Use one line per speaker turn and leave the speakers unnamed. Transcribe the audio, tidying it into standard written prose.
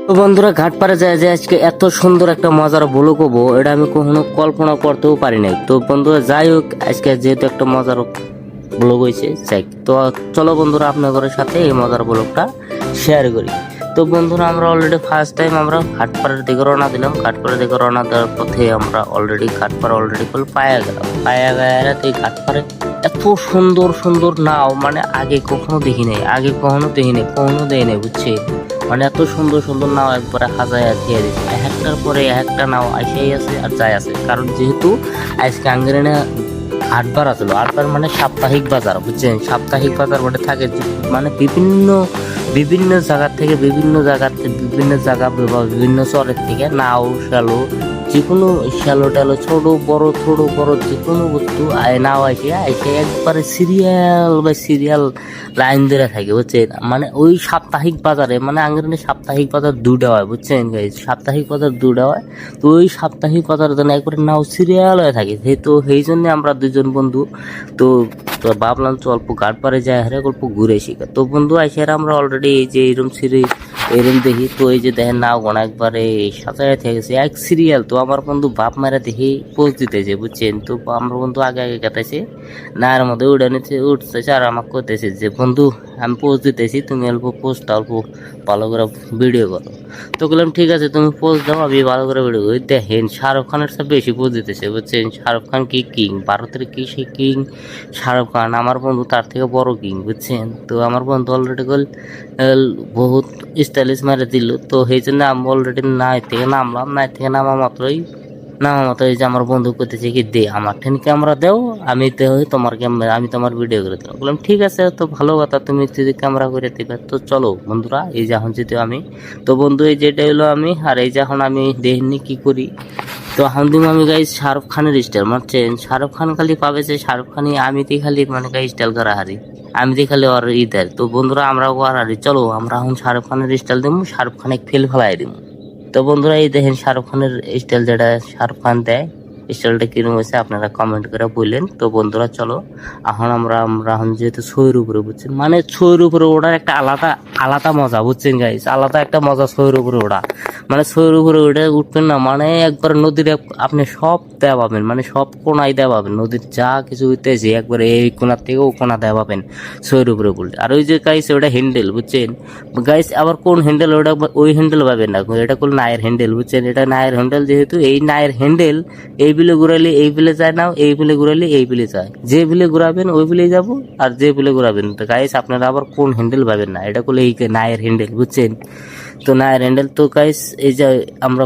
তো বন্ধুরা ঘাট পাড়ে যায় যে আজকে এত সুন্দর একটা মজার ব্লগ হবো এটা আমি কখনো কল্পনা করতেও পারি নাই। তো বন্ধুরা যাই হোক আজকে যেহেতু একটা মজার ব্লগ হয়েছে যাই, তো চলো বন্ধুরা আপনাদের সাথে এই মজার ব্লগটা শেয়ার করি। তো বন্ধুরা আমরা অলরেডি ফার্স্ট টাইম আমরা ঘাটপাড়ের দিকে রওনা দিলাম। ঘাটপাড়ের দিকে রওনা দেওয়ার পথে আমরা অলরেডি ঘাটপাড় অলরেডি পায়া গেলাম। পায়া গেলে তো এই ঘাটপাড়ে এত সুন্দর সুন্দর নাও মানে আগে কখনো দেখি নাই, কখনো দেই নাই বুঝছি। মানে এত সুন্দর সুন্দর নাও একবারে হাজায় দিয়ে দিচ্ছে, এক একটার পরে এক একটা নাও আইসাই আছে আর যাই আছে। কারণ যেহেতু আজকে আঙ্গিনা হাটবার আসলো, হাটবার মানে সাপ্তাহিক বাজার বুঝছেন। সাপ্তাহিক বাজার মানে থাকে মানে বিভিন্ন বিভিন্ন জায়গা বা বিভিন্ন শহরের থেকে নাও শ্যালো যে কোনো শ্যালো টালো ছোট বড় যে কোনো বস্তু নাও আইসে একবারে সিরিয়াল বাই সিরিয়াল লাইন ধরে থাকে বুঝছেন। মানে ওই সাপ্তাহিক বাজারে মানে আঙ্গিনা সাপ্তাহিক বাজার দুটা হয় বুঝছেন গাইস, সাপ্তাহিক বাজার দুটা হয়। তো ওই সাপ্তাহিক বাজারের জন্য একবারে নাও সিরিয়াল হয়ে থাকে। তো সেই জন্য আমরা দুজন বন্ধু তো তো ভাবলাম তো অল্প ঘাট পাড়ে যায় হারে অল্প ঘুরে শিখা। তো বন্ধু আইসে আমরা অলরেডি এই যে এরম দেখি, তো এই যে দেখেন নাও গোনা একবারে সাজায় থেকেছে এক সিরিয়াল। তো আমার বন্ধু বাপ মারা দেখি পোজ দিতেছে বুঝছেন। তো আমার বন্ধু আগে আগে কাটাইছে নায়ের মধ্যে উঠতেছে আর আমাকে করতেছে যে বন্ধু আমি পোজ দিতেছি, তুমি অল্প পোজটা অল্প ভালো করে ভিডিও করো। তো বললাম ঠিক আছে তুমি পোজ দাও আমি ভালো করে ভিডিও করি। দেখেন শাহরুখ খানের সব বেশি পোজ দিতেছে বুঝছেন। শাহরুখ খান কি কিং, ভারতের কি সে কিং শাহরুখ খান, আমার বন্ধু তার থেকে বড় কিং বুঝছেন। তো আমার বন্ধু অলরেডি বহুত স্টাইলিশ মারে দিল। তো সেই জন্য আমি অলরেডি নাই থেকে নামলাম, নাই থেকে নামা মাত্রই এই যে আমার বন্ধু করতেছে কি দে আমার ঠেন ক্যামেরা দেও, আমি তোমার ক্যামেরা আমি তোমার ভিডিও করে দিলাম। বললাম ঠিক আছে তো ভালো কথা, তুমি যদি ক্যামেরা করে দিবে তো চলো বন্ধুরা এই যে এখন যেতে আমি। তো বন্ধু এই যেটা হলো আমি, আর এই যে এখন আমি দেখিনি কি করি। তো এখন দিন আমি গাই শাহরুখ খানের স্টাইল মারছেন, শাহরুখ খান খালি পাবে যে শাহরুখ খানই আমিতেই খালি মানে গাই স্টাইল করা হারি, আমিতেই খালি ওর দেয়। তো বন্ধুরা আমরা ওর হারি, চলো আমরা এখন শাহরুখ খানের স্টাইল দেবো, শাহরুখ খানে ফেলাই দিব। তো বন্ধুরা এই দেখেন শাহরুখ খানের স্টাইল যেটা শাহরুখ খান দেয় স্টাইলটা কিরকম হয়েছে আপনারা কমেন্ট করে বললেন। তো বন্ধুরা চলো এখন আমরা এখন যেহেতু ছইয়ের উপরে বুঝছেন, মানে ছইয়ের উপরে ওঠার একটা আলাদা আলাদা মজা বুঝছেন গাইস, আলাদা একটা মজা ছইয়ের উপরে ওঠা। মানে ছইয়ের উপরে উঠবেন না মানে একবার নদীর আপনি সব দেওয়া পাবেন, মানে সব কোনায় দেওয়া পাবেন, নদীর যা কিছু হইতেছে একবারে এই কোনার থেকে ও কোনা দেওয়া পাবেন ছইয়ের উপরে বলতে। আর ওই যে গাইস ওটা হ্যান্ডেল বুঝছেন গাইস, আবার কোন হ্যান্ডেল ওটা ওই হ্যান্ডেল পাবেন না, এটা কোন নায়ের হ্যান্ডেল বুঝছেন। এটা নায়ের হ্যান্ডেল, যেহেতু এই নায়ের হ্যান্ডেল এই বিলে ঘুরাইলে এই বিলে যায় না, এই বিলে ঘুরাইলে এই বিলে যায়, যে বিলে ঘুরাবেন ওই বিলে যাব, আর যে বিলে ঘুরাবেন তো গাইস আপনারা আবার কোন হ্যান্ডেল পাবেন না, এটা করলে এই নায়ের হ্যান্ডেল বুঝছেন। তো নায়ের হ্যান্ডেল তো গাইস এই যে আমরা